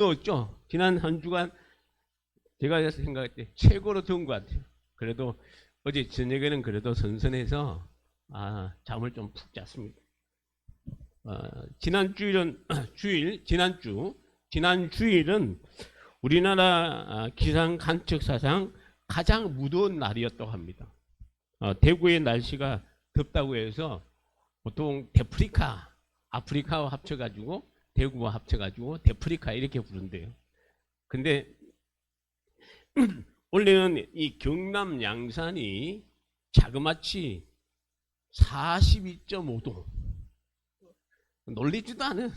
더웠죠. 지난 한 주간 제가 생각할 때 최고로 더운 것 같아요. 그래도 어제 저녁에는 그래도 선선해서 잠을 좀 푹 잤습니다. 지난 주일은 지난 주일은 우리나라 기상 관측 사상 가장 무더운 날이었다고 합니다. 대구의 날씨가 덥다고 해서 보통 아프리카와 합쳐가지고 대구와 합쳐가지고 데프리카 이렇게 부른대요. 근데 원래는 이 경남 양산이 자그마치 42.5도 놀리지도 않은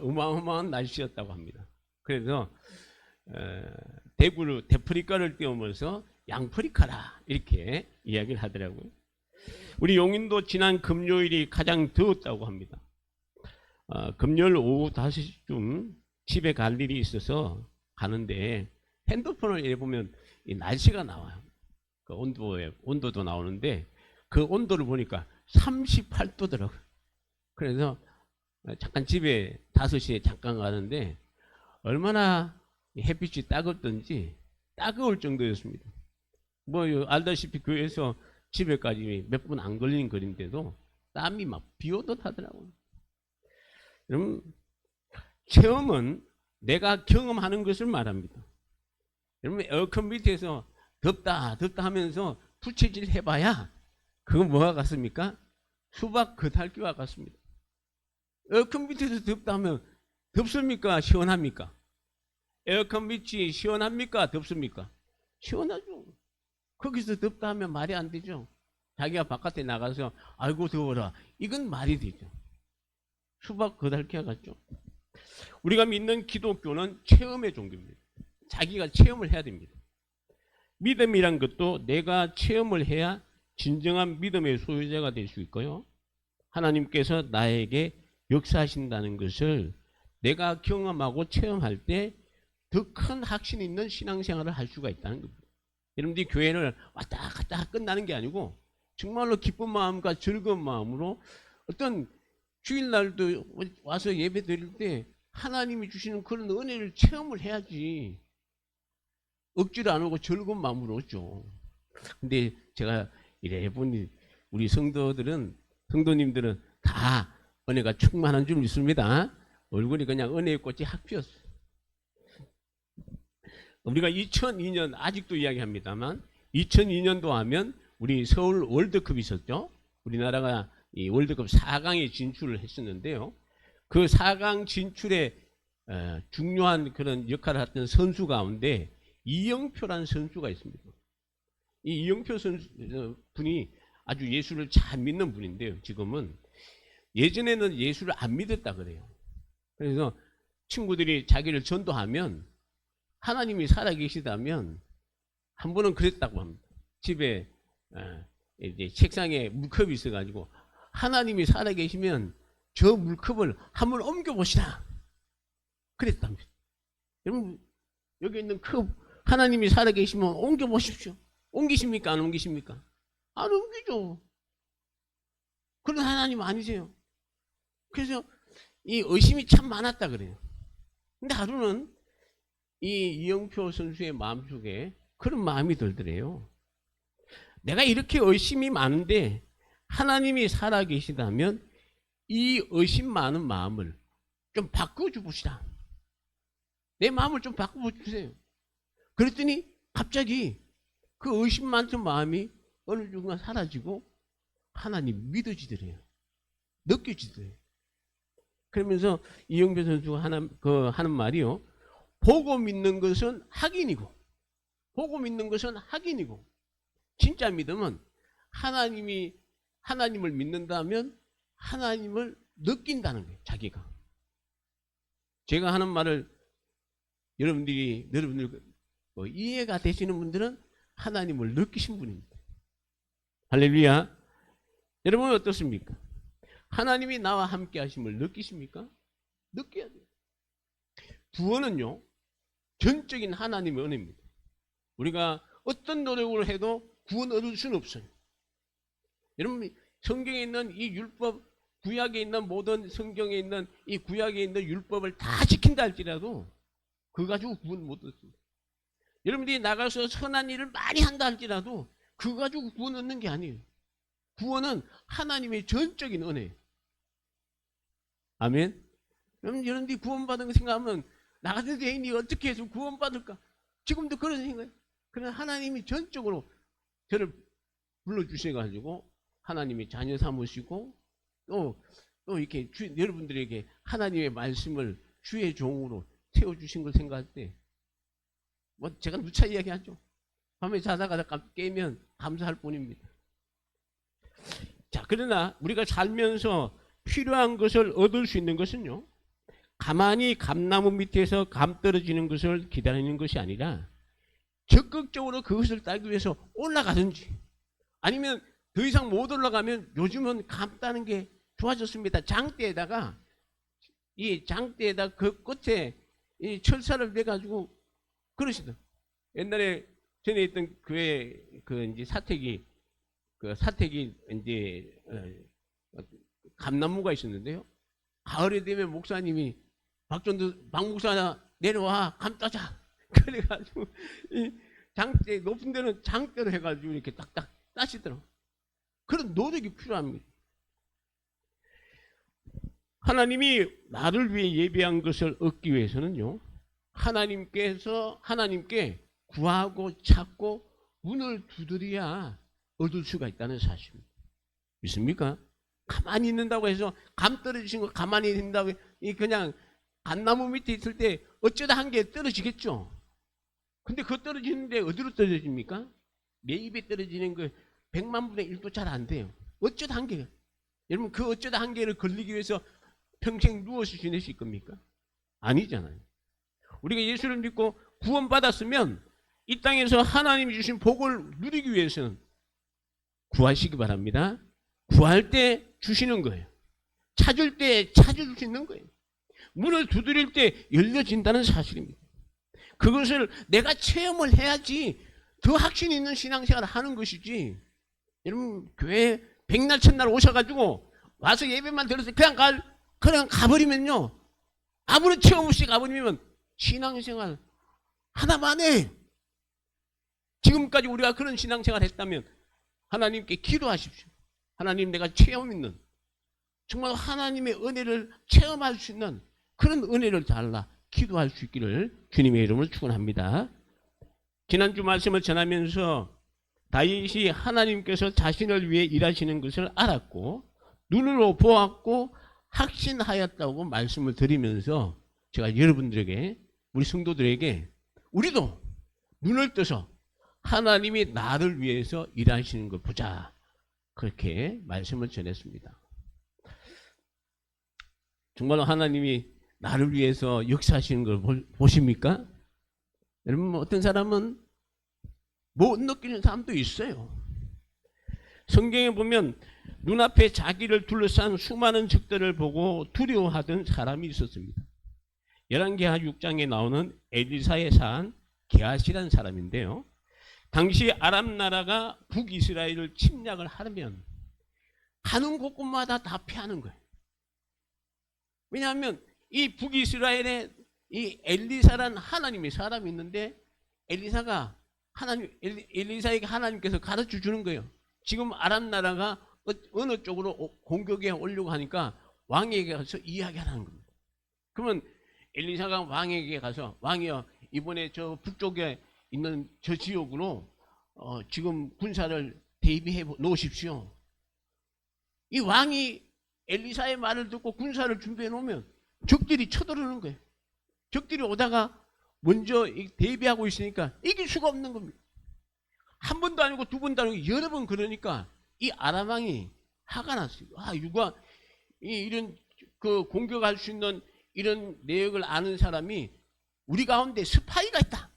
어마어마한 날씨였다고 합니다. 그래서 대구를 데프리카를 띄우면서 양프리카라 이렇게 이야기를 하더라고요. 우리 용인도 지난 금요일이 가장 더웠다고 합니다. 금요일 오후 5시쯤 집에 갈 일이 있어서 가는데 핸드폰을 해보면 이 날씨가 나와요. 그 온도도 나오는데 그 온도를 보니까 38도더라고요. 그래서 잠깐 집에 5시에 잠깐 가는데 얼마나 햇빛이 따갑던지 따가울 정도였습니다. 뭐 알다시피 교회에서 집에까지 몇 분 안 걸린 거리인데도 땀이 막 비오듯 하더라고요. 여러분, 체험은 내가 경험하는 것을 말합니다. 여러분, 에어컨 밑에서 덥다 하면서 부채질 해봐야 그건 뭐가 같습니까? 수박 겉핥기와 같습니다. 에어컨 밑에서 덥다 하면 덥습니까? 시원합니까? 에어컨 밑이 시원합니까? 덥습니까? 시원하죠. 거기서 덥다 하면 말이 안 되죠. 자기가 바깥에 나가서 아이고 더워라, 이건 말이 되죠. 수박 겉핥기와 같죠. 우리가 믿는 기독교는 체험의 종교입니다. 자기가 체험을 해야 됩니다. 믿음이란 것도 내가 체험을 해야 진정한 믿음의 소유자가 될 수 있고요. 하나님께서 나에게 역사하신다는 것을 내가 경험하고 체험할 때 더 큰 확신 있는 신앙생활을 할 수가 있다는 겁니다. 여러분들이 교회를 왔다 갔다 끝나는 게 아니고 정말로 기쁜 마음과 즐거운 마음으로 어떤 주일날도 와서 예배 드릴 때 하나님이 주시는 그런 은혜를 체험을 해야지 억지로 안 오고 즐거운 마음으로 오죠. 근데 제가 이래 보니 우리 성도님들은 다 은혜가 충만한 줄 믿습니다. 얼굴이 그냥 은혜의 꽃이 확 피었어요. 우리가 2002년 아직도 이야기합니다만 2002년도 하면 우리 서울 월드컵이 있었죠. 우리나라가 이 월드컵 4강에 진출을 했었는데요. 그 4강 진출에 중요한 그런 역할을 했던 선수 가운데 이영표라는 선수가 있습니다. 이 이영표 선수 분이 아주 예수를 잘 믿는 분인데요. 지금은 예전에는 예수를 안 믿었다 그래요. 그래서 친구들이 자기를 전도하면 하나님이 살아계시다면 한 번은 그랬다고 합니다. 집에 이제 책상에 물컵이 있어가지고 하나님이 살아계시면 저 물컵을 한번 옮겨보시라 그랬답니다. 여러분 여기 있는 컵 하나님이 살아계시면 옮겨보십시오. 옮기십니까? 안 옮기십니까? 안 옮기죠. 그런 하나님 아니세요. 그래서 이 의심이 참 많았다 그래요. 근데 하루는 이 이영표 선수의 마음속에 그런 마음이 들더래요. 내가 이렇게 의심이 많은데 하나님이 살아계시다면 이 의심 많은 마음을 좀 바꿔주시라. 내 마음을 좀 바꿔주세요. 그랬더니 갑자기 그 의심 많던 마음이 어느 순간 사라지고 하나님 믿어지더래요. 느껴지더래요. 그러면서 이영표 선수가 하는 말이요. 보고 믿는 것은 확인이고 진짜 믿음은 하나님을 믿는다면 하나님을 느낀다는 거예요. 자기가. 제가 하는 말을 여러분들 이해가 되시는 분들은 하나님을 느끼신 분입니다. 할렐루야. 여러분 어떻습니까? 하나님이 나와 함께 하심을 느끼십니까? 느껴야 돼요. 구원은요, 전적인 하나님의 은혜입니다. 우리가 어떤 노력을 해도 구원 얻을 수는 없어요. 여러분 성경에 있는 이 율법 구약에 있는 모든 성경에 있는 이 구약에 있는 율법을 다 지킨다 할지라도 그거 가지고 구원 못 얻습니다. 여러분들이 나가서 선한 일을 많이 한다 할지라도 그거 가지고 구원 얻는 게 아니에요. 구원은 하나님의 전적인 은혜예요. 아멘. 그럼 여러분들이 구원받은 거 생각하면 나 같은 죄인이 어떻게 해서 구원받을까? 지금도 그런 생각이에요. 그러나 하나님이 전적으로 저를 불러주셔가지고 하나님의 자녀 삼으시고 또 이렇게 여러분들에게 하나님의 말씀을 주의 종으로 태워주신 걸 생각할 때 뭐 제가 누차 이야기하죠. 밤에 자다가 깨면 감사할 뿐입니다. 자, 그러나 우리가 살면서 필요한 것을 얻을 수 있는 것은요, 가만히 감나무 밑에서 감 떨어지는 것을 기다리는 것이 아니라 적극적으로 그것을 따기 위해서 올라가든지 아니면 더 이상 못 올라가면 요즘은 감 따는 게 좋아졌습니다. 장대에다가 이 장대에다 그 끝에 이 철사를 내가지고 그러시다. 옛날에 전에 있던 교회 그 이제 사택이 이제 감나무가 있었는데요. 가을에 되면 목사님이 박 목사 내려와 감 따자. 그래가지고 이 장대 높은 데는 장대로 해가지고 이렇게 딱딱 따시더라고. 그런 노력이 필요합니다. 하나님이 나를 위해 예비한 것을 얻기 위해서는요, 하나님께 구하고 찾고 문을 두드려야 얻을 수가 있다는 사실입니다. 믿습니까? 가만히 있는다고 해서 감 떨어지신 거 가만히 있는다고 그냥 감나무 밑에 있을 때 어쩌다 한 개 떨어지겠죠. 근데 그거 떨어지는데 어디로 떨어집니까? 내 입에 떨어지는 거 100만 분의 1도 잘 안 돼요. 어쩌다 한 개가. 여러분 그 어쩌다 한 개를 걸리기 위해서 평생 누워서 지내실 겁니까? 아니잖아요. 우리가 예수를 믿고 구원받았으면 이 땅에서 하나님이 주신 복을 누리기 위해서는 구하시기 바랍니다. 구할 때 주시는 거예요. 찾을 때 찾을 수 있는 거예요. 문을 두드릴 때 열려진다는 사실입니다. 그것을 내가 체험을 해야지 더 확신 있는 신앙생활을 하는 것이지. 여러분 교회 백날 첫날 오셔가지고 와서 예배만 들어서 그냥 가버리면요, 아무런 체험 없이 가버리면 신앙생활 하나만 해. 지금까지 우리가 그런 신앙생활 했다면 하나님께 기도하십시오. 하나님, 내가 체험 있는 정말 하나님의 은혜를 체험할 수 있는 그런 은혜를 달라 기도할 수 있기를 주님의 이름으로 축원합니다. 지난주 말씀을 전하면서 다윗이 하나님께서 자신을 위해 일하시는 것을 알았고 눈으로 보았고 확신하였다고 말씀을 드리면서 제가 여러분들에게, 우리 성도들에게 우리도 눈을 떠서 하나님이 나를 위해서 일하시는 걸 보자, 그렇게 말씀을 전했습니다. 정말로 하나님이 나를 위해서 역사하시는 걸 보십니까? 여러분 어떤 사람은 못 느끼는 사람도 있어요. 성경에 보면 눈앞에 자기를 둘러싼 수많은 적들을 보고 두려워하던 사람이 있었습니다. 열왕기하 6장에 나오는 엘리사의 산 게하시라는 사람인데요. 당시 아람 나라가 북이스라엘을 침략을 하면 가는 곳곳마다 다 피하는 거예요. 왜냐하면 이 북이스라엘에 이 엘리사라는 하나님의 사람이 있는데 엘리사가 엘리사에게 하나님께서 가르쳐 주는 거예요. 지금 아람 나라가 어느 쪽으로 공격에 오려고 하니까 왕에게 가서 이야기하라는 겁니다. 그러면 엘리사가 왕에게 가서, 왕이여, 이번에 저 북쪽에 있는 저 지역으로 지금 군사를 대비해 놓으십시오. 이 왕이 엘리사의 말을 듣고 군사를 준비해 놓으면 적들이 쳐들어오는 거예요. 적들이 오다가 먼저 대비하고 있으니까 이길 수가 없는 겁니다. 한 번도 아니고 두 번도 아니고 여러 번 그러니까 이 아람 왕이 화가 났어요. 누가 이런 그 공격할 수 있는 이런 내역을 아는 사람이 우리 가운데 스파이가 있다.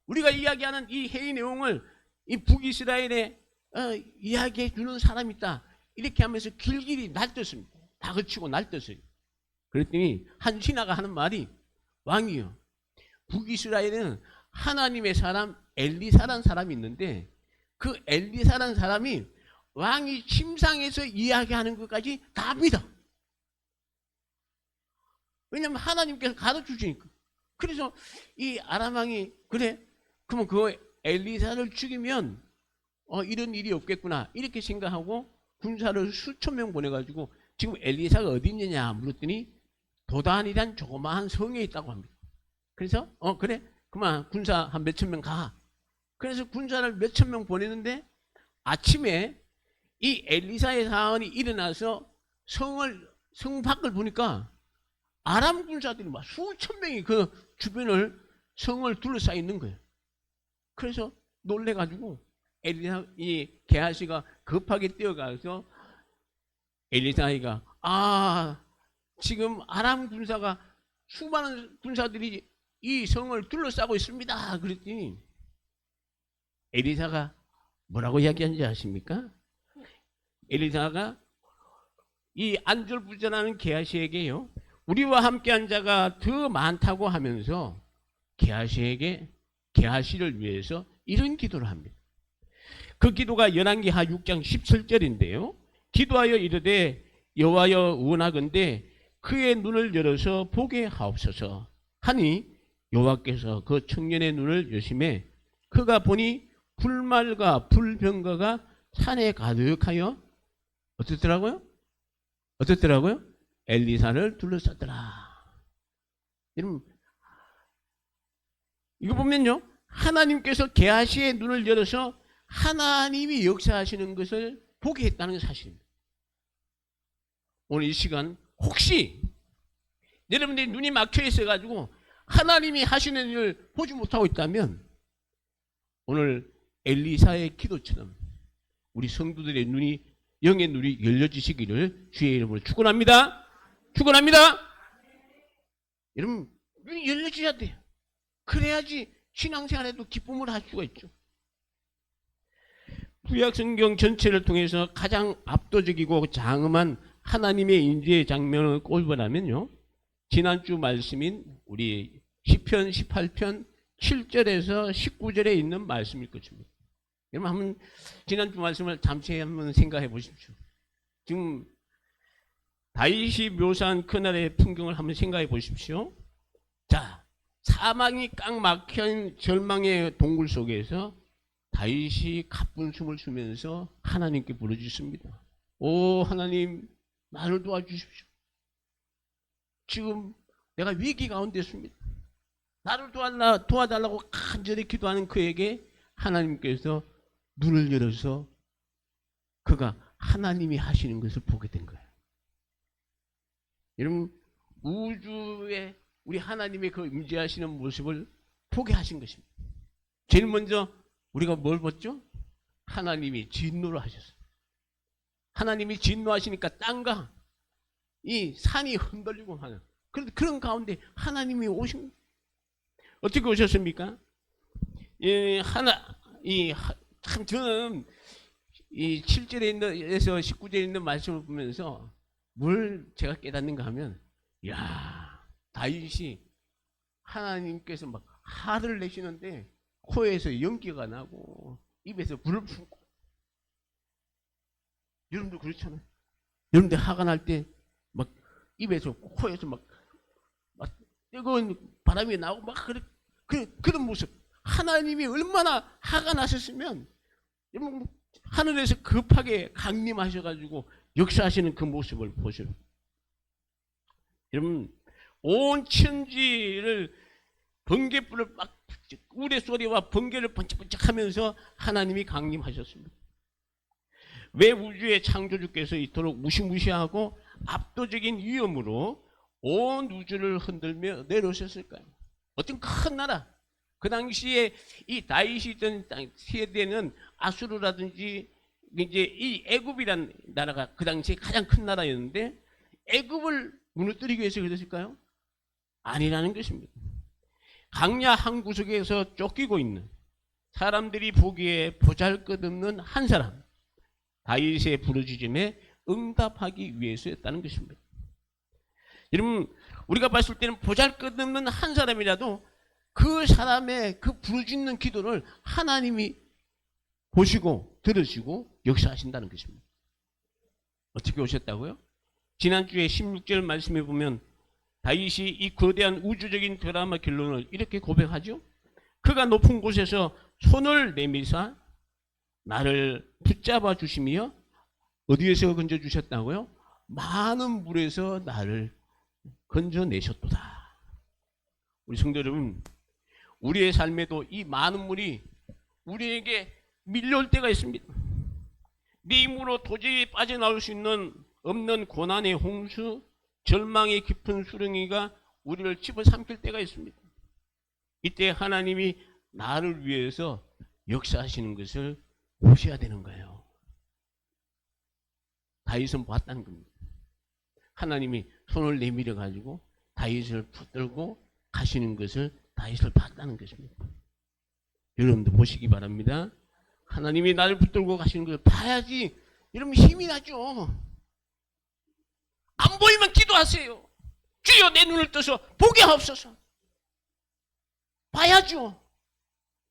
우리가 이야기하는 이 회의 내용을 이 북이스라엘에 이야기해 주는 사람이 있다. 이렇게 하면서 길길이 날뛰었습니다. 다그치고 날뛰었어요. 그랬더니 한 신하가 하는 말이, 왕이요, 북이스라엘에는 하나님의 사람 엘리사라는 사람이 있는데 그 엘리사라는 사람이 왕이 침상에서 이야기하는 것까지 다 믿어. 왜냐하면 하나님께서 가르쳐 주니까. 그래서 이 아람 왕이 그래? 그러면 그 엘리사를 죽이면 이런 일이 없겠구나 이렇게 생각하고 군사를 수천 명 보내가지고 지금 엘리사가 어디 있느냐 물었더니 도단이란 조그마한 성에 있다고 합니다. 그래서 그래? 그만 군사 한 몇천 명 가. 그래서 군사를 몇천 명 보내는데 아침에 이 엘리사의 사건이 일어나서 성 밖을 보니까 아람 군사들이 막 수천 명이 그 주변을 성을 둘러싸여 있는 거예요. 그래서 놀래가지고 이 게하시가 급하게 뛰어가서 엘리사가 지금 아람 군사가 수많은 군사들이 이 성을 둘러싸고 있습니다. 그랬더니 엘리사가 뭐라고 이야기한지 아십니까? 엘리사가 이 안절부절하는 게하시에게요, 우리와 함께한 자가 더 많다고 하면서 게하시를 위해서 이런 기도를 합니다. 그 기도가 열왕기하 6장 17절인데요. 기도하여 이르되 여호와여 원하건대 그의 눈을 열어서 보게 하옵소서 하니 여호와께서 그 청년의 눈을 여심해 그가 보니 불말과 불병거가 산에 가득하여 어떻더라고요? 엘리사를 둘러쌌더라. 여러분 이거 보면요, 하나님께서 게하시의 눈을 열어서 하나님이 역사하시는 것을 보게 했다는 사실입니다. 오늘 이 시간 혹시 여러분들이 눈이 막혀 있어가지고 하나님이 하시는 일을 보지 못하고 있다면 오늘 엘리사의 기도처럼 우리 성도들의 눈이, 영의 눈이 열려지시기를 주의 이름으로 축원합니다. 여러분 눈이 열려져야 돼요. 그래야지 신앙생활에도 기쁨을 할 수가 있죠. 구약성경 전체를 통해서 가장 압도적이고 장엄한 하나님의 인재의 장면을 꼽으라면요, 지난주 말씀인 우리 시편 18편 7절에서 19절에 있는 말씀일 것입니다. 여러분 한번 지난주 말씀을 잠시 한번 생각해 보십시오. 지금 다윗이 묘사한 그날의 풍경을 한번 생각해 보십시오. 자, 사망이 꽉 막힌 절망의 동굴 속에서 다윗이 가쁜 숨을 쉬면서 하나님께 부르짖습니다. 오 하나님, 나를 도와주십시오. 지금 내가 위기 가운데 있습니다. 나를 도와달라고 간절히 기도하는 그에게 하나님께서 눈을 열어서 그가 하나님이 하시는 것을 보게 된 거예요. 여러분 우주에 우리 하나님의 그 임재하시는 모습을 보게 하신 것입니다. 제일 먼저 우리가 뭘 봤죠? 하나님이 진노를 하셨어요. 하나님이 진노하시니까 땅과 이 산이 흔들리고 하는 그런 가운데 하나님이 오신, 어떻게 오셨습니까? 참 저는 이 7절에 있는에서 19절에 있는 말씀을 보면서 뭘 제가 깨닫는가 하면, 다윗이 하나님께서 막 화를 내시는데 코에서 연기가 나고 입에서 불을 품고, 여러분도 그렇잖아요. 여러분들 화가 날 때 막 입에서 코에서 막 뜨거운 바람이 나오고 막 그런 모습. 하나님이 얼마나 화가 나셨으면 여러분 하늘에서 급하게 강림하셔가지고 역사하시는 그 모습을 보시는. 여러분 온 천지를 번개불을 막 우레소리와 번개를 번쩍번쩍하면서 하나님이 강림하셨습니다. 왜 우주의 창조주께서 이토록 무시무시하고 압도적인 위엄으로 온 우주를 흔들며 내려오셨을까요? 어떤 큰 나라, 그 당시에 이 다윗이 있던 세대는 아수르라든지 이제 이 애굽이란 나라가 그 당시에 가장 큰 나라였는데 애굽을 무너뜨리기 위해서 그랬을까요? 아니라는 것입니다. 강야 한 구석에서 쫓기고 있는 사람들이 보기에 보잘것없는 한 사람, 다윗의 부르짖음에 응답하기 위해서였다는 것입니다. 여러분 우리가 봤을 때는 보잘것없는 한 사람이라도 그 사람의 그 부르짖는 기도를 하나님이 보시고 들으시고 역사하신다는 것입니다. 어떻게 오셨다고요? 지난주에 16절 말씀에 보면 다윗이 이 거대한 우주적인 드라마 결론을 이렇게 고백하죠. 그가 높은 곳에서 손을 내미사 나를 붙잡아 주시며 어디에서 건져 주셨다고요? 많은 물에서 나를 건져내셨도다. 우리 성도 여러분, 우리의 삶에도 이 많은 물이 우리에게 밀려올 때가 있습니다. 네 힘으로 도저히 빠져나올 수 없는 고난의 홍수, 절망의 깊은 수렁이가 우리를 집어삼킬 때가 있습니다. 이때 하나님이 나를 위해서 역사하시는 것을 보셔야 되는 거예요. 다윗은 봤다는 겁니다. 하나님이 손을 내밀어 가지고 다윗을 붙들고 가시는 것을 다윗을 봤다는 것입니다. 여러분도 보시기 바랍니다. 하나님이 나를 붙들고 가시는 것을 봐야지 여러분 힘이 나죠. 안 보이면 기도하세요. 주여 내 눈을 떠서 보게 하옵소서. 봐야죠.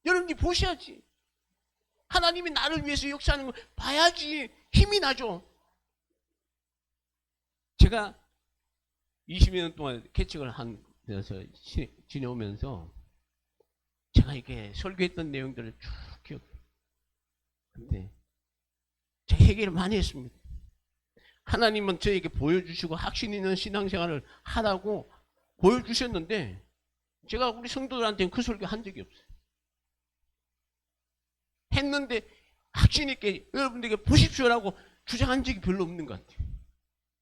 여러분이 보셔야지. 하나님이 나를 위해서 역사하는 걸 봐야지 힘이 나죠. 제가 20여 년 동안 개척을 하면서 지내오면서 제가 이렇게 설교했던 내용들을 쭉 기억해요. 근데 제가 얘기를 많이 했습니다. 하나님은 저에게 보여주시고 확신 있는 신앙생활을 하라고 보여주셨는데 제가 우리 성도들한테는 그 설교 한 적이 없어요. 했는데 확신 있게 여러분들에게 보십시오라고 주장한 적이 별로 없는 것 같아요.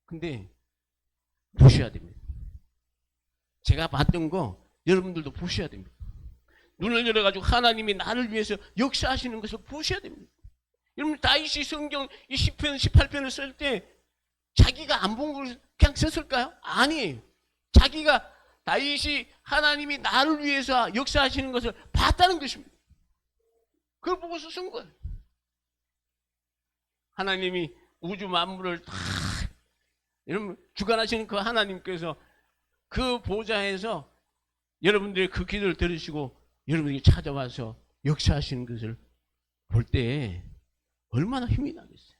근데 보셔야 됩니다. 제가 봤던 거 여러분들도 보셔야 됩니다. 눈을 열어가지고 하나님이 나를 위해서 역사하시는 것을 보셔야 됩니다. 여러분 다윗이 성경 이 10편 18편을 쓸 때 자기가 안 본 걸 그냥 썼을까요? 아니에요. 자기가 다윗이 하나님이 나를 위해서 역사하시는 것을 봤다는 것입니다. 그걸 보고서 쓴 거예요. 하나님이 우주 만물을 다 여러분 주관하시는 그 하나님께서 그 보좌에서 여러분들의 그 기도를 들으시고 여러분에게 찾아와서 역사하시는 것을 볼 때 얼마나 힘이 나겠어요.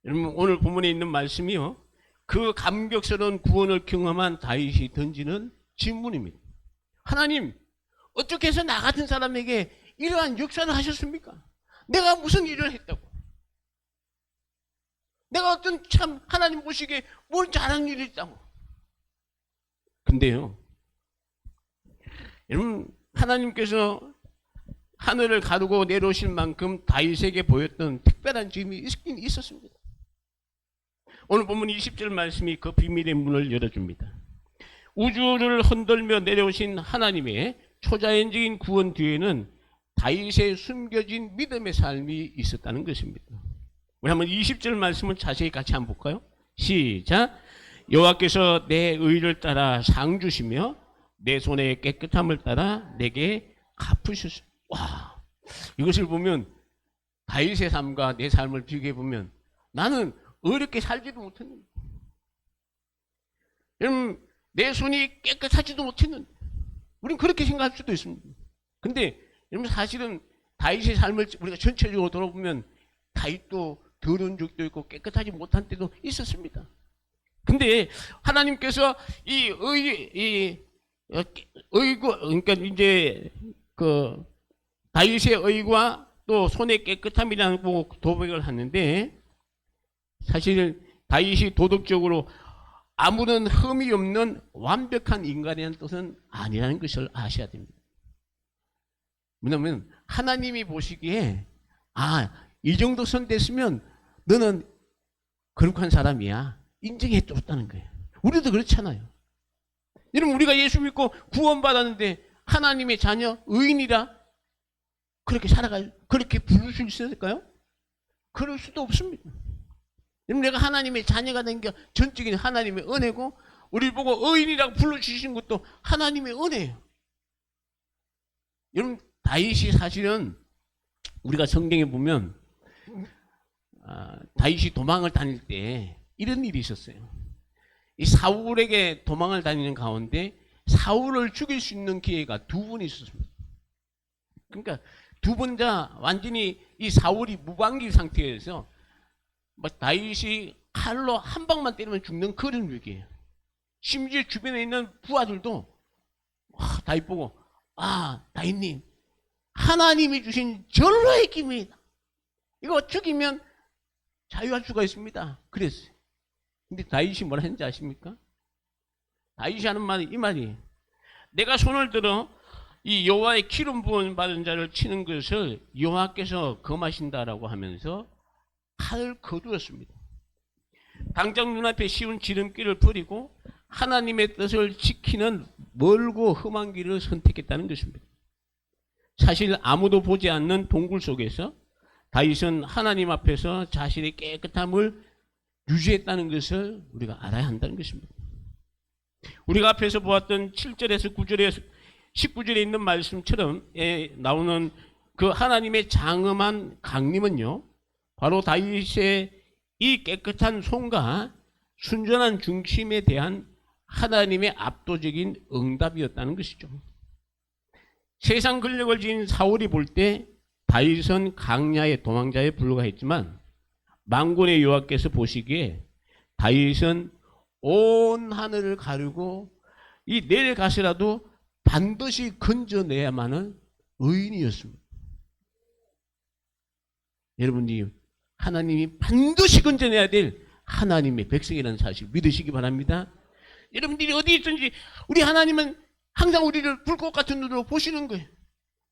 여러분 오늘 본문에 있는 말씀이요. 그 감격스러운 구원을 경험한 다윗이 던지는 질문입니다. 하나님 어떻게 해서 나 같은 사람에게 이러한 역사를 하셨습니까? 내가 무슨 일을 했다고? 내가 어떤 참 하나님 보시기에 뭘 잘한 일이 있다고? 근데요 여러분 하나님께서 하늘을 가르고 내려오실 만큼 다윗에게 보였던 특별한 점이 있긴 있었습니다. 오늘 보면 20절 말씀이 그 비밀의 문을 열어줍니다. 우주를 흔들며 내려오신 하나님의 초자연적인 구원 뒤에는 다윗의 숨겨진 믿음의 삶이 있었다는 것입니다. 우리 한번 20절 말씀을 자세히 같이 한번 볼까요? 시작. 여호와께서 내 의를 따라 상 주시며 내 손의 깨끗함을 따라 내게 갚으셨습니다. 와, 이것을 보면 다윗의 삶과 내 삶을 비교해 보면 나는 어렵게 살지도 못했는데, 여러분 내 손이 깨끗하지도 못했는데, 우리는 그렇게 생각할 수도 있습니다. 근데 여러분 사실은 다윗의 삶을 우리가 전체적으로 돌아보면 다윗도 더러운 적도 있고 깨끗하지 못한 때도 있었습니다. 근데 하나님께서 이 의고 그러니까 이제 그 다윗의 의와 또 손의 깨끗함이라는 도백을 하는데 사실 다윗이 도덕적으로 아무런 흠이 없는 완벽한 인간이라는 뜻은 아니라는 것을 아셔야 됩니다. 왜냐하면 하나님이 보시기에 이 정도 선 됐으면 너는 거룩한 사람이야 인정해 줬다는 거예요. 우리도 그렇잖아요. 여러분 우리가 예수 믿고 구원받았는데 하나님의 자녀 의인이라 그렇게 그렇게 부를 수 있을까요? 그럴 수도 없습니다. 여러분 내가 하나님의 자녀가 된 게 전적인 하나님의 은혜고 우리를 보고 의인이라고 불러주신 것도 하나님의 은혜예요. 여러분 다윗이 사실은 우리가 성경에 보면 다윗이 도망을 다닐 때 이런 일이 있었어요. 이 사울에게 도망을 다니는 가운데 사울을 죽일 수 있는 기회가 두 번 있었습니다. 그러니까 두 번 다 완전히 이 사울이 무방비 상태에서 뭐 다윗이 칼로 한 방만 때리면 죽는 그런 위기예요. 심지어 주변에 있는 부하들도 다윗 보고 다윗님 하나님이 주신 절로의 기입니다. 이거 죽이면 자유할 수가 있습니다. 그랬어요. 근데 다윗이 뭐라 했는지 아십니까? 다윗이 하는 말이 이 말이에요. 내가 손을 들어 이 여호와의 기름 부은 받은 자를 치는 것을 여호와께서 금하신다라고 하면서 칼을 거두었습니다. 당장 눈앞에 씌운 지름길을 버리고 하나님의 뜻을 지키는 멀고 험한 길을 선택했다는 것입니다. 사실 아무도 보지 않는 동굴 속에서 다윗은 하나님 앞에서 자신의 깨끗함을 유지했다는 것을 우리가 알아야 한다는 것입니다. 우리가 앞에서 보았던 7절에서 9절에 19절에 있는 말씀처럼 나오는 그 하나님의 장엄한 강림은요, 바로 다윗의 이 깨끗한 손과 순전한 중심에 대한 하나님의 압도적인 응답이었다는 것이죠. 세상 권력을 지닌 사울이 볼 때 다윗은 강야의 도망자에 불과했지만 만군의 여호와께서 보시기에 다윗은 온 하늘을 가르고 이 내려가서라도 반드시 건져내야만은 의인이었습니다. 여러분이 하나님이 반드시 건져내야 될 하나님의 백성이라는 사실 믿으시기 바랍니다. 여러분들이 어디 있든지 우리 하나님은 항상 우리를 불꽃 같은 눈으로 보시는 거예요.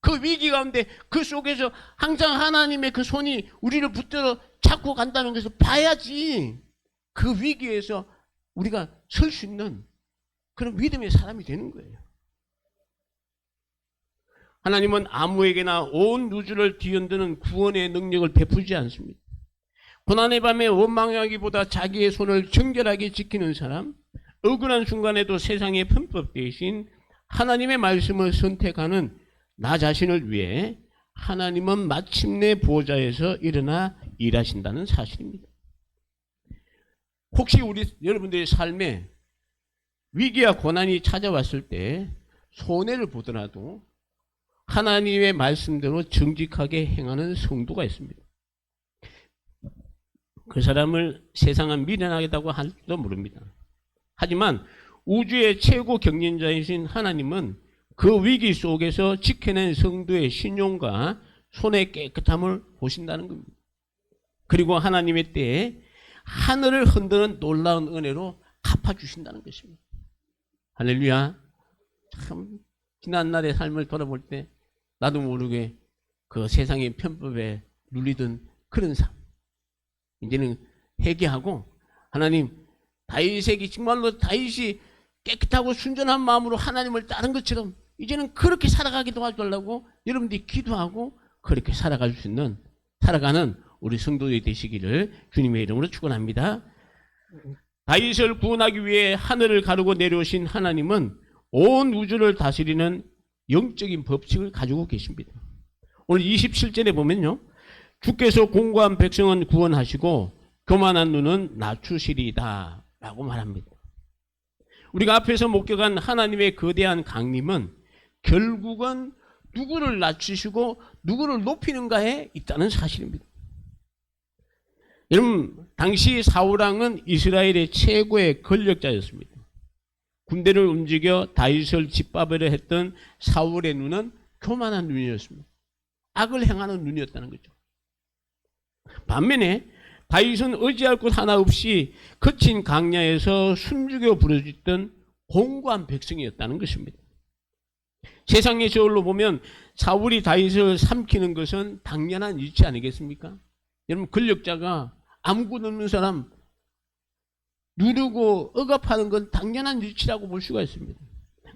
그 위기 가운데 그 속에서 항상 하나님의 그 손이 우리를 붙들어 잡고 간다는 것을 봐야지 그 위기에서 우리가 설 수 있는 그런 믿음의 사람이 되는 거예요. 하나님은 아무에게나 온 우주를 뒤흔드는 구원의 능력을 베푸지 않습니다. 고난의 밤에 원망하기보다 자기의 손을 정결하게 지키는 사람, 억울한 순간에도 세상의 편법 대신 하나님의 말씀을 선택하는 나 자신을 위해 하나님은 마침내 보좌에서 일어나 일하신다는 사실입니다. 혹시 여러분들의 삶에 위기와 고난이 찾아왔을 때 손해를 보더라도 하나님의 말씀대로 정직하게 행하는 성도가 있습니다. 그 사람을 세상은 미련하다고 할지도 모릅니다. 하지만 우주의 최고 경륜자이신 하나님은 그 위기 속에서 지켜낸 성도의 신용과 손의 깨끗함을 보신다는 겁니다. 그리고 하나님의 때에 하늘을 흔드는 놀라운 은혜로 갚아주신다는 것입니다. 할렐루야. 참 지난날의 삶을 돌아볼 때 나도 모르게 그 세상의 편법에 눌리던 그런 삶, 이제는 회개하고 하나님, 다윗에게 정말로 다윗이 깨끗하고 순전한 마음으로 하나님을 따른 것처럼 이제는 그렇게 살아가게 도와주려고 여러분들이 기도하고 그렇게 살아갈 수 있는 살아가는 우리 성도들이 되시기를 주님의 이름으로 축원합니다. 다윗을 구원하기 위해 하늘을 가르고 내려오신 하나님은 온 우주를 다스리는 영적인 법칙을 가지고 계십니다. 오늘 27절에 보면요, 주께서 공고한 백성은 구원하시고 교만한 눈은 낮추시리다 라고 말합니다. 우리가 앞에서 목격한 하나님의 거대한 강림은 결국은 누구를 낮추시고 누구를 높이는가에 있다는 사실입니다. 여러분, 당시 사울왕은 이스라엘의 최고의 권력자였습니다. 군대를 움직여 다윗을 짓밟으려 했던 사울의 눈은 교만한 눈이었습니다. 악을 행하는 눈이었다는 거죠. 반면에 다윗은 의지할 곳 하나 없이 거친 강야에서 숨죽여 부르짖던 공고한 백성이었다는 것입니다. 세상의 저울로 보면 사울이 다윗을 삼키는 것은 당연한 일치 아니겠습니까? 여러분, 권력자가 아무것도 없는 사람 누르고 억압하는 건 당연한 일치라고 볼 수가 있습니다.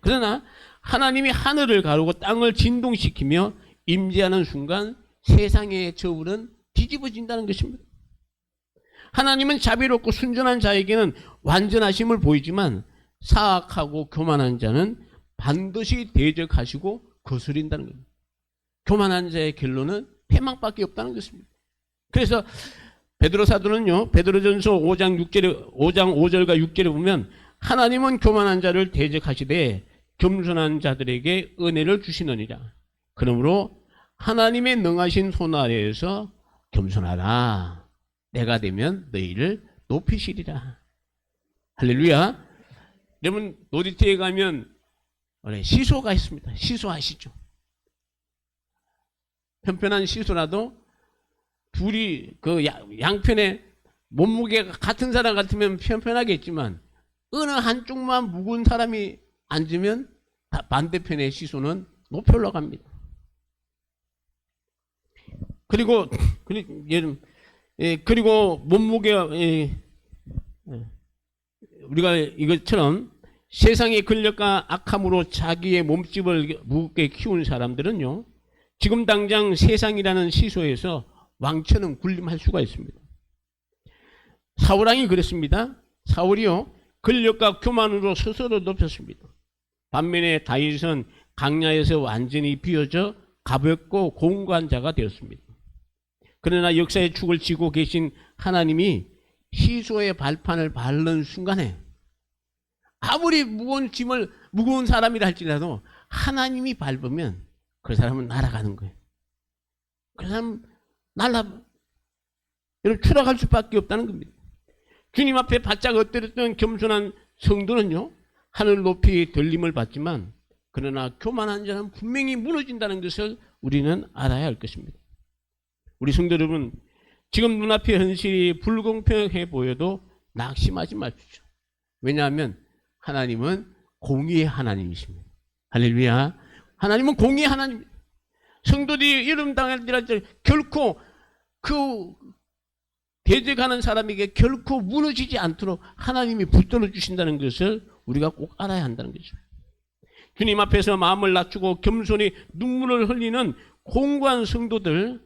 그러나 하나님이 하늘을 가르고 땅을 진동시키며 임재하는 순간 세상의 저울은 뒤집어진다는 것입니다. 하나님은 자비롭고 순전한 자에게는 완전하심을 보이지만 사악하고 교만한 자는 반드시 대적하시고 거스린다는 겁니다. 교만한 자의 결론은 패망밖에 없다는 것입니다. 그래서 베드로 사도는요, 베드로전서 5장 5절과 6절에 보면 하나님은 교만한 자를 대적하시되 겸손한 자들에게 은혜를 주시느니라. 그러므로 하나님의 능하신 손 아래에서 겸손하라. 내가 되면 너희를 높이시리라. 할렐루야. 여러분 놀이터에 가면 시소가 있습니다. 시소 아시죠? 편편한 시소라도 둘이 그 양편에 몸무게가 같은 사람 같으면 편편하겠지만 어느 한쪽만 무거운 사람이 앉으면 반대편의 시소는 높이 올라갑니다. 그리고 몸무게가 우리가 이것처럼 세상의 권력과 악함으로 자기의 몸집을 무겁게 키운 사람들은요, 지금 당장 세상이라는 시소에서 왕처럼 군림할 수가 있습니다. 사울왕이 그랬습니다. 사울이요, 권력과 교만으로 스스로 높였습니다. 반면에 다윗은 강야에서 완전히 비어져 가볍고 공고한 자가 되었습니다. 그러나 역사의 축을 쥐고 계신 하나님이 시소의 발판을 밟는 순간에 아무리 무거운 사람이라 할지라도 하나님이 밟으면 그 사람은 날아가는 거예요. 그 사람은 여러분 추락할 수밖에 없다는 겁니다. 주님 앞에 바짝 엎드렸던 겸손한 성도는요, 하늘 높이 들림을 받지만 그러나 교만한 자는 분명히 무너진다는 것을 우리는 알아야 할 것입니다. 우리 성도 여러분, 지금 눈앞의 현실이 불공평해 보여도 낙심하지 마십시오. 왜냐하면 하나님은 공의의 하나님이십니다. 할렐루야. 하나님은 공의의 하나님입니다. 성도들이 이름 당할 때 결코 그 대적하는 사람에게 결코 무너지지 않도록 하나님이 붙들어 주신다는 것을 우리가 꼭 알아야 한다는 거죠. 주님 앞에서 마음을 낮추고 겸손히 눈물을 흘리는 공고한 성도들,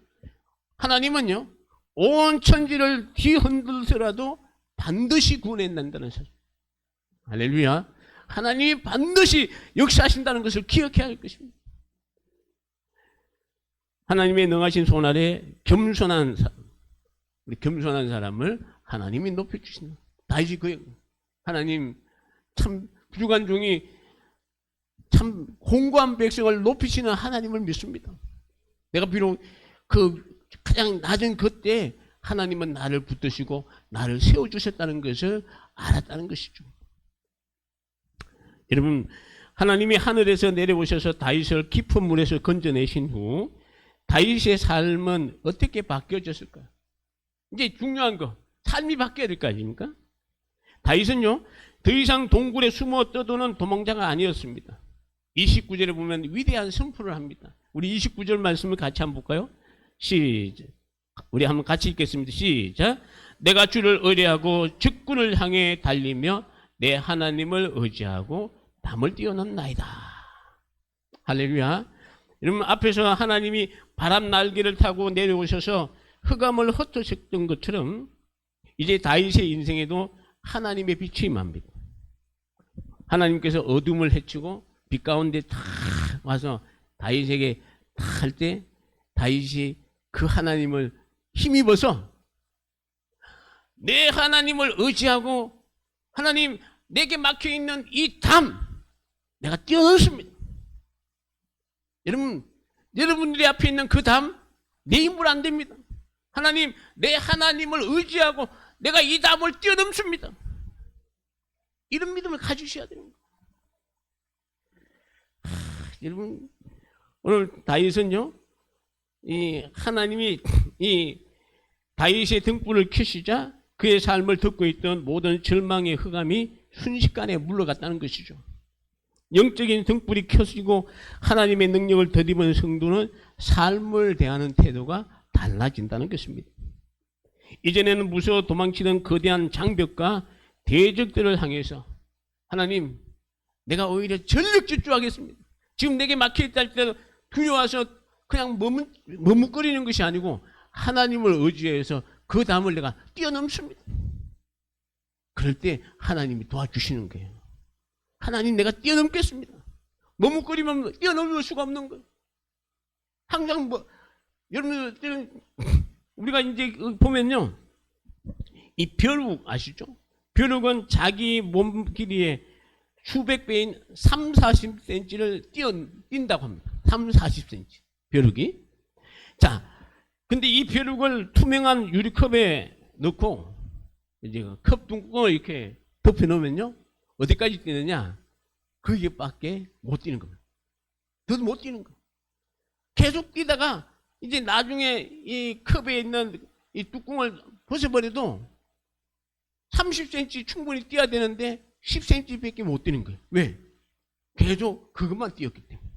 하나님은요, 온 천지를 뒤흔들더라도 반드시 구원한다는 사실. 할렐루야. 하나님이 반드시 역사하신다는 것을 기억해야 할 것입니다. 하나님의 능하신 손 아래 겸손한 사람을 하나님이 높여주신다. 다윗이 하나님 참 부족한 종이 참 공고한 백성을 높이시는 하나님을 믿습니다. 내가 비록 그 가장 낮은 그때 하나님은 나를 붙드시고 나를 세워주셨다는 것을 알았다는 것이죠. 여러분, 하나님이 하늘에서 내려오셔서 다윗을 깊은 물에서 건져내신 후 다윗의 삶은 어떻게 바뀌어졌을까요? 이제 중요한 거, 삶이 바뀌어야 될 거 아닙니까? 다윗은요, 더 이상 동굴에 숨어 떠도는 도망자가 아니었습니다. 29절에 보면 위대한 선포를 합니다. 우리 29절 말씀을 같이 한번 볼까요? 시작. 우리 한번 같이 읽겠습니다. 시작. 내가 주를 의뢰하고 적군을 향해 달리며 내 하나님을 의지하고 담을 뛰어넘나이다. 할렐루야. 여러분, 앞에서 하나님이 바람 날개를 타고 내려오셔서 흑암을 흩어졌던 것처럼 이제 다윗의 인생에도 하나님의 빛이 임합니다. 하나님께서 어둠을 헤치고 빛 가운데 다 와서 다윗에게 다 할 때 다윗이 그 하나님을 힘입어서 내 하나님을 의지하고 하나님 내게 막혀있는 이 담 내가 뛰어넘습니다. 여러분들이 앞에 있는 그 담 내 힘으로 안 됩니다. 하나님, 내 하나님을 의지하고 내가 이 담을 뛰어넘습니다. 이런 믿음을 가지셔야 됩니다. 여러분, 오늘 다윗은요, 이 하나님이 이 다윗의 등불을 켜시자 그의 삶을 듣고 있던 모든 절망의 흑암이 순식간에 물러갔다는 것이죠. 영적인 등불이 켜지고 하나님의 능력을 덧입은 성도는 삶을 대하는 태도가 달라진다는 것입니다. 이전에는 무서워 도망치던 거대한 장벽과 대적들을 향해서 하나님, 내가 오히려 전력 질주하겠습니다. 지금 내게 막혀있다 할 때 두려워서 그냥 머뭇거리는 것이 아니고 하나님을 의지해서 그 담을 내가 뛰어넘습니다. 그럴 때 하나님이 도와주시는 거예요. 하나님, 내가 뛰어넘겠습니다. 머뭇거리면 뛰어넘을 수가 없는 거예요. 항상 여러분, 우리가 이제 보면요, 이 벼룩 아시죠? 벼룩은 자기 몸 길이의 수백 배인 30, 40cm를 뛴다고 합니다. 30, 40cm 벼룩이. 자, 근데 이 벼룩을 투명한 유리컵에 넣고 이제 컵 뚜껑을 이렇게 덮여 놓으면요, 어디까지 뛰느냐? 거기밖에 못 뛰는 겁니다. 더 못 뛰는 거. 계속 뛰다가 이제 나중에 이 컵에 있는 이 뚜껑을 벗어버려도 30cm 충분히 뛰어야 되는데 10cm밖에 못 뛰는 거예요. 왜? 계속 그것만 뛰었기 때문에.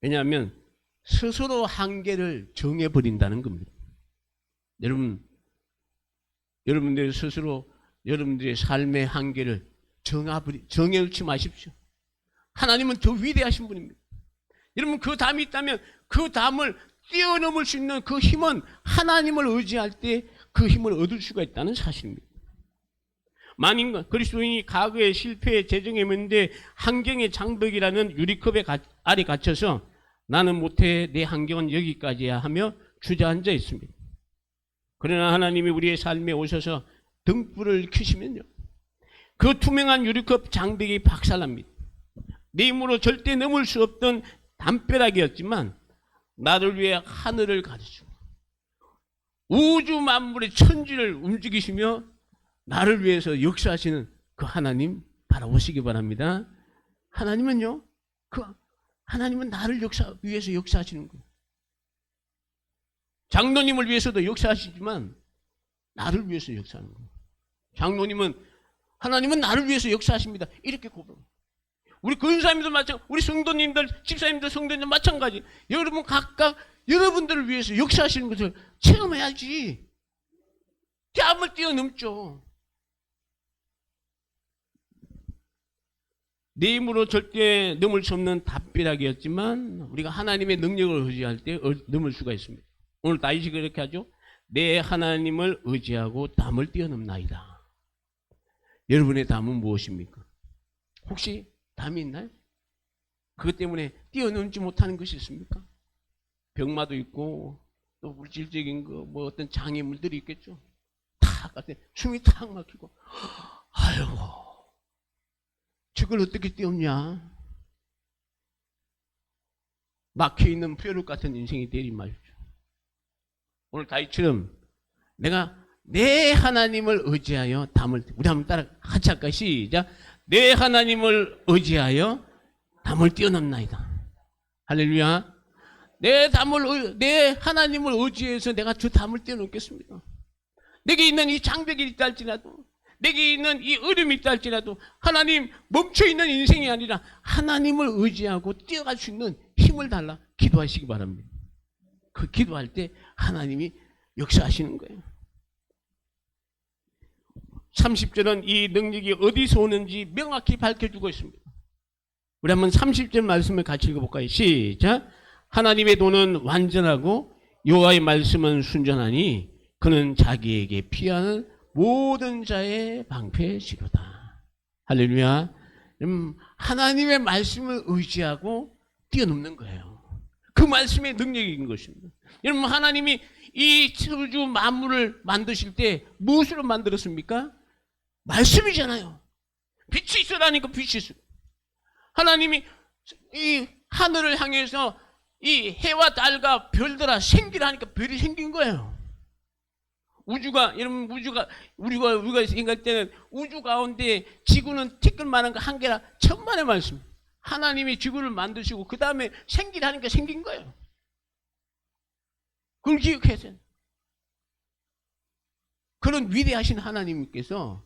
왜냐하면 스스로 한계를 정해버린다는 겁니다. 여러분들 스스로 여러분들의 삶의 한계를 정해놓지 마십시오. 하나님은 더 위대하신 분입니다. 여러분, 그 담이 있다면 그 담을 뛰어넘을 수 있는 그 힘은 하나님을 의지할 때 그 힘을 얻을 수가 있다는 사실입니다. 만인 그리스도인이 과거의 실패에 재정했는데 환경의 장벽이라는 유리컵에 알이 갇혀서 나는 못해, 내 환경은 여기까지야 하며 주저앉아 있습니다. 그러나 하나님이 우리의 삶에 오셔서 등불을 켜시면요, 그 투명한 유리컵 장벽이 박살납니다. 내 힘으로 절대 넘을 수 없던 담벼락이었지만 나를 위해 하늘을 가르치고 우주 만물의 천지를 움직이시며 나를 위해서 역사하시는 그 하나님 바라보시기 바랍니다. 하나님은요, 하나님은 나를 위해서 역사하시는 거예요. 장로님을 위해서도 역사하시지만 나를 위해서 역사하는 거예요. 하나님은 나를 위해서 역사하십니다. 이렇게 고백합니다. 우리 근사님도 마찬가지, 우리 성도님들, 집사님들, 성도님들 마찬가지. 여러분 각각 여러분들을 위해서 역사하시는 것을 체험해야지. 뺨을 뛰어넘죠. 내 힘으로 절대 넘을 수 없는 담벼락이었지만 우리가 하나님의 능력을 의지할 때 넘을 수가 있습니다. 오늘 다윗이 그렇게 하죠. 내 하나님을 의지하고 담을 뛰어넘나이다. 여러분의 담은 무엇입니까? 혹시 담이 있나요? 그것 때문에 뛰어넘지 못하는 것이 있습니까? 병마도 있고 또 물질적인 거, 뭐 어떤 장애물들이 있겠죠. 탁 갈 때 숨이 탁 막히고, 아이고, 저걸 어떻게 뛰었냐? 막혀있는 벼룩 같은 인생이 되리 말이죠. 오늘 다윗처럼 내가 내 하나님을 의지하여 담을, 우리 한번 따라 같이 할까요? 시작. 내 하나님을 의지하여 담을 뛰어넘나이다. 할렐루야. 내 하나님을 의지해서 내가 저 담을 뛰어넘겠습니다. 내게 있는 이 장벽이 있다 할지라도, 내게 있는 이 어려움이 있다 할지라도, 하나님 멈춰있는 인생이 아니라 하나님을 의지하고 뛰어갈 수 있는 힘을 달라 기도하시기 바랍니다. 그 기도할 때 하나님이 역사하시는 거예요. 30절은 이 능력이 어디서 오는지 명확히 밝혀주고 있습니다. 우리 한번 30절 말씀을 같이 읽어볼까요? 시작. 하나님의 도는 완전하고 여호와의 말씀은 순전하니 그는 자기에게 피하는 모든 자의 방패시로다. 할렐루야. 하나님의 말씀을 의지하고 뛰어넘는 거예요. 그 말씀의 능력인 것입니다. 여러분, 하나님이 이 우주 만물을 만드실 때 무엇으로 만들었습니까? 말씀이잖아요. 빛이 있으라니까 빛이 있어요. 하나님이 이 하늘을 향해서 이 해와 달과 별들아 생기라 하니까 별이 생긴 거예요. 여러분, 우리가 생각할 때는 우주 가운데 지구는 티끌만한 거 한 개라 천만의 말씀. 하나님이 지구를 만드시고 그 다음에 생기라 하니까 생긴 거예요. 그걸 기억하세요. 그런 위대하신 하나님께서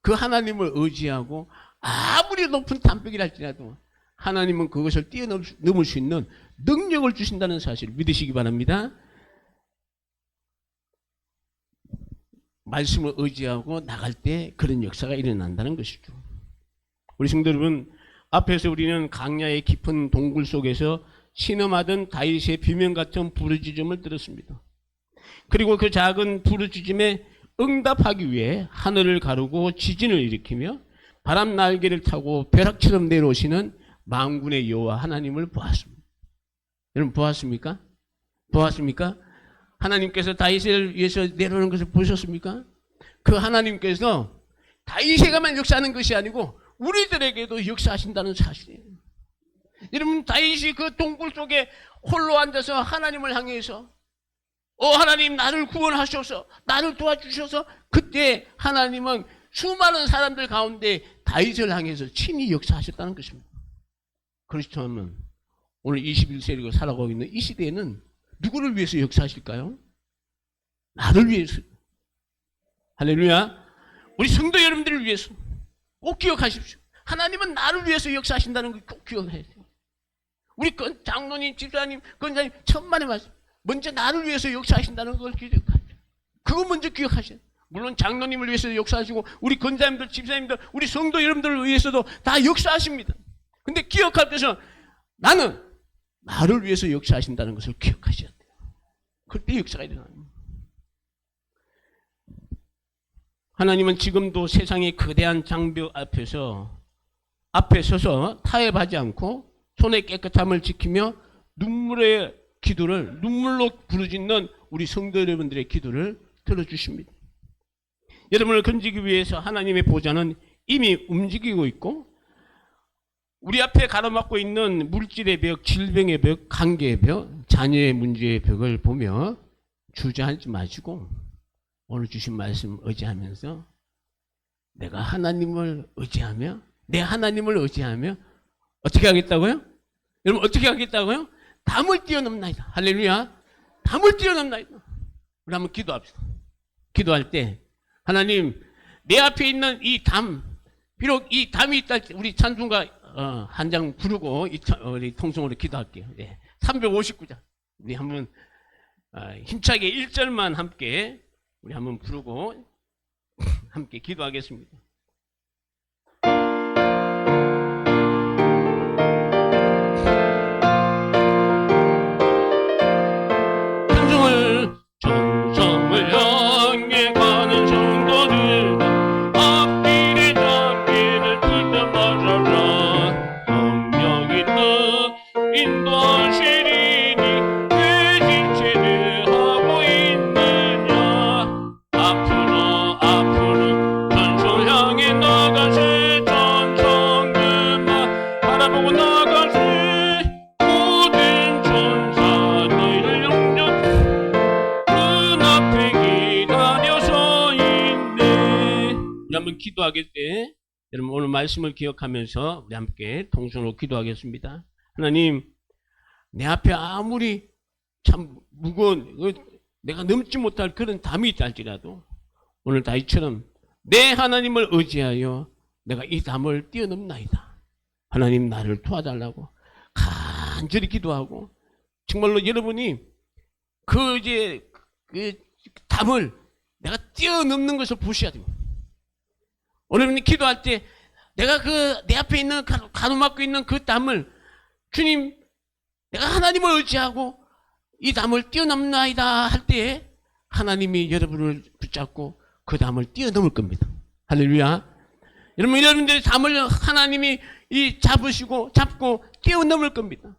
그 하나님을 의지하고 아무리 높은 담벽이라 할지라도 하나님은 그것을 뛰어넘을 수 있는 능력을 주신다는 사실을 믿으시기 바랍니다. 말씀을 의지하고 나갈 때 그런 역사가 일어난다는 것이죠. 우리 성도 여러분, 앞에서 우리는 강야의 깊은 동굴 속에서 신음하던 다윗의 비명 같은 부르짖음을 들었습니다. 그리고 그 작은 부르짖음에 응답하기 위해 하늘을 가르고 지진을 일으키며 바람 날개를 타고 벼락처럼 내려오시는 만군의 여호와 하나님을 보았습니다. 여러분, 보았습니까? 보았습니까? 하나님께서 다윗을 위해서 내려오는 것을 보셨습니까? 그 하나님께서 다윗에게만 역사하는 것이 아니고 우리들에게도 역사하신다는 사실이에요. 여러분 다윗이 그 동굴 속에 홀로 앉아서 하나님을 향해서 하나님 나를 구원하셔서 나를 도와주셔서 그때 하나님은 수많은 사람들 가운데 다윗을 향해서 친히 역사하셨다는 것입니다. 그렇다면 오늘 21세기를 살아가고 있는 이 시대에는 누구를 위해서 역사하실까요? 나를 위해서. 할렐루야. 우리 성도 여러분들을 위해서 꼭 기억하십시오. 하나님은 나를 위해서 역사하신다는 걸 꼭 기억해야 돼요. 우리 장로님, 집사님, 권사님 천만의 말씀. 먼저 나를 위해서 역사하신다는 걸 기억하세요. 그거 먼저 기억하셔야 돼요. 물론 장로님을 위해서 역사하시고 우리 권사님들, 집사님들, 우리 성도 여러분들을 위해서도 다 역사하십니다. 근데 기억할 것은 나는 나를 위해서 역사하신다는 것을 기억하셔야 돼요. 그때 역사가 일어나요. 하나님은 지금도 세상의 거대한 장벽 앞에 서서 타협하지 않고 손의 깨끗함을 지키며 눈물의 기도를 눈물로 부르짖는 우리 성도 여러분들의 기도를 들어주십니다. 여러분을 건지기 위해서 하나님의 보좌는 이미 움직이고 있고 우리 앞에 가로막고 있는 물질의 벽, 질병의 벽, 관계의 벽, 자녀의 문제의 벽을 보며 주저앉지 마시고 오늘 주신 말씀 의지하면서 내가 하나님을 의지하며 내 하나님을 의지하며 어떻게 하겠다고요? 여러분 어떻게 하겠다고요? 담을 뛰어넘나이다. 할렐루야. 담을 뛰어넘나이다. 우리 한번 기도합시다. 기도할 때 하나님 내 앞에 있는 이 담, 비록 이 담이 있다 할 때 우리 찬송가 한 장 부르고 우리 통성으로 기도할게요. 359장 우리 한번 힘차게 1절만 함께 우리 한번 부르고 함께 기도하겠습니다. 천성을 향해 가는 성도들 앞길에 잡기를 기다 말아라. 성령 있는 인도하시리니 왜 지체를 하고 있느냐. 앞으로 천성 향해 나가세. 천성들만 바라보고 나가세. 모든 천사 너희를 영접 우리 한번 기도하길 때 여러분 오늘 말씀을 기억하면서 우리 함께 통성으로 기도하겠습니다. 하나님 내 앞에 아무리 참 무거운 내가 넘지 못할 그런 담이 있다 할지라도 오늘 다윗처럼 내 하나님을 의지하여 내가 이 담을 뛰어넘나이다. 하나님 나를 도와달라고 간절히 기도하고 정말로 여러분이 그 담을 내가 뛰어넘는 것을 보셔야 됩니다. 오늘 기도할 때 내가 내 앞에 있는 가로막고 있는 그 담을 주님 내가 하나님을 의지하고 이 담을 뛰어넘나이다 할 때 하나님이 여러분을 붙잡고 그 담을 뛰어넘을 겁니다. 할렐루야. 여러분들의 담을 하나님이 잡고 뛰어넘을 겁니다.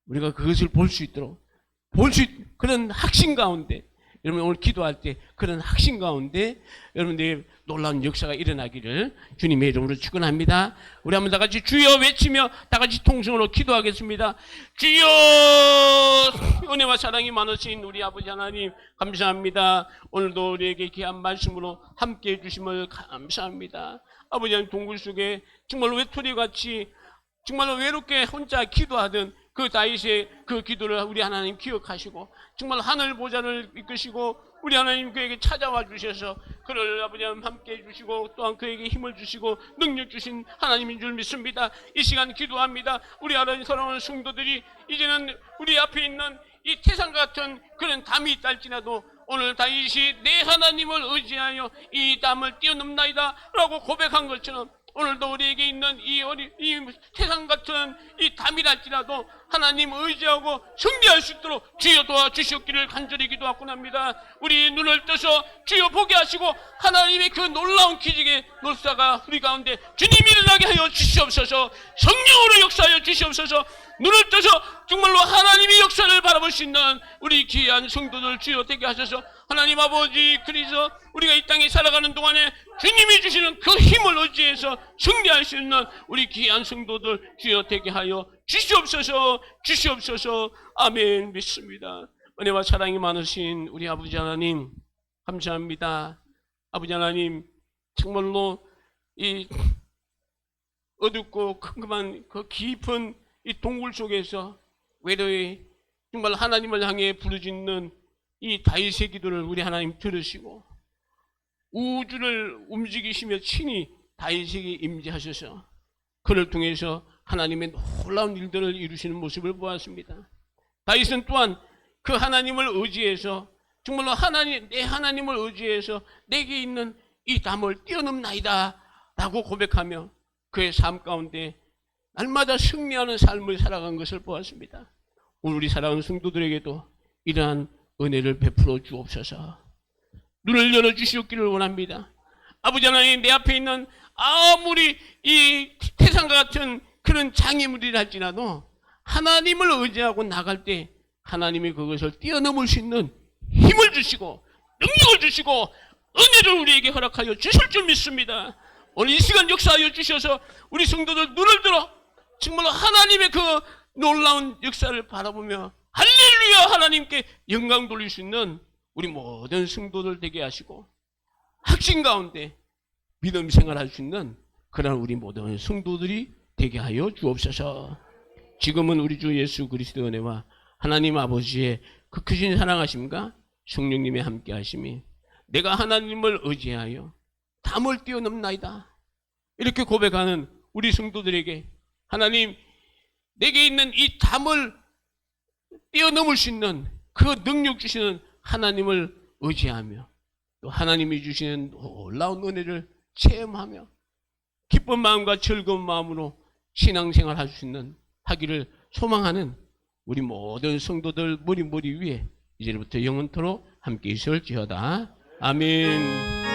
우리가 그것을 볼 수 있도록 그런 확신 가운데 여러분 오늘 기도할 때 그런 확신 가운데 여러분들의 놀라운 역사가 일어나기를 주님의 이름으로 축원합니다. 우리 한번 다 같이 주여 외치며 다 같이 통성으로 기도하겠습니다. 주여 은혜와 사랑이 많으신 우리 아버지 하나님 감사합니다. 오늘도 우리에게 귀한 말씀으로 함께해 주심을 감사합니다. 아버지 하나님 동굴 속에 정말로 외톨이같이 정말로 외롭게 혼자 기도하던 그 다윗의 그 기도를 우리 하나님 기억하시고 정말 하늘 보좌를 이끄시고 우리 하나님 그에게 찾아와 주셔서 그를 아버지 하나님 함께 해주시고 또한 그에게 힘을 주시고 능력 주신 하나님인 줄 믿습니다. 이 시간 기도합니다. 우리 하나님 사랑하는 성도들이 이제는 우리 앞에 있는 이 태산 같은 그런 담이 있다 할지라도 오늘 다윗이 내 하나님을 의지하여 이 담을 뛰어넘나이다 라고 고백한 것처럼 오늘도 우리에게 있는 이 태산 같은 이 담이랄지라도 하나님 의지하고 승리할 수 있도록 주여 도와주시옵기를 간절히 기도하고 납니다. 우리 눈을 떠서 주여 보게 하시고 하나님의 그 놀라운 기적의 놀사가 우리 가운데 주님이 일어나게 하여 주시옵소서. 성령으로 역사하여 주시옵소서. 눈을 떠서 정말로 하나님의 역사를 바라볼 수 있는 우리 귀한 성도들 주여 되게 하셔서 하나님 아버지, 그래서 우리가 이 땅에 살아가는 동안에 주님이 주시는 그 힘을 의지해서 승리할 수 있는 우리 귀한 성도들 주여 되게 하여 주시옵소서. 주시옵소서. 아멘. 믿습니다. 은혜와 사랑이 많으신 우리 아버지 하나님 감사합니다. 아버지 하나님, 정말로 이 어둡고 컴컴한 그 깊은 이 동굴 속에서 외로이 정말 하나님을 향해 부르짖는 이 다윗의 기도를 우리 하나님 들으시고 우주를 움직이시며 친히 다윗에게 임재하셔서 그를 통해서 하나님의 놀라운 일들을 이루시는 모습을 보았습니다. 다윗은 또한 그 하나님을 의지해서 정말로 내 하나님을 의지해서 내게 있는 이 담을 뛰어넘나이다 라고 고백하며 그의 삶 가운데 날마다 승리하는 삶을 살아간 것을 보았습니다. 오늘 우리 사랑하는 성도들에게도 이러한 은혜를 베풀어 주옵소서. 눈을 열어주시옵기를 원합니다. 아버지 하나님, 내 앞에 있는 아무리 이 태산과 같은 그런 장애물이라 할지라도 하나님을 의지하고 나갈 때 하나님이 그것을 뛰어넘을 수 있는 힘을 주시고 능력을 주시고 은혜를 우리에게 허락하여 주실 줄 믿습니다. 오늘 이 시간 역사하여 주셔서 우리 성도들 눈을 들어 정말로 하나님의 그 놀라운 역사를 바라보며 할렐루야 하나님께 영광 돌릴 수 있는 우리 모든 성도들 되게 하시고 확신 가운데 믿음 생활할 수 있는 그런 우리 모든 성도들이 되게 하여 주옵소서. 지금은 우리 주 예수 그리스도의 은혜와 하나님 아버지의 그 크신 사랑하심과 성령님의 함께 하심이 내가 하나님을 의지하여 담을 뛰어넘나이다 이렇게 고백하는 우리 성도들에게 하나님, 내게 있는 이 담을 뛰어넘을 수 있는 그 능력 주시는 하나님을 의지하며 또 하나님이 주시는 놀라운 은혜를 체험하며 기쁜 마음과 즐거운 마음으로 신앙생활 할 수 있는 하기를 소망하는 우리 모든 성도들 머리 위에 이제부터 영원토록 함께 있을지어다. 아멘.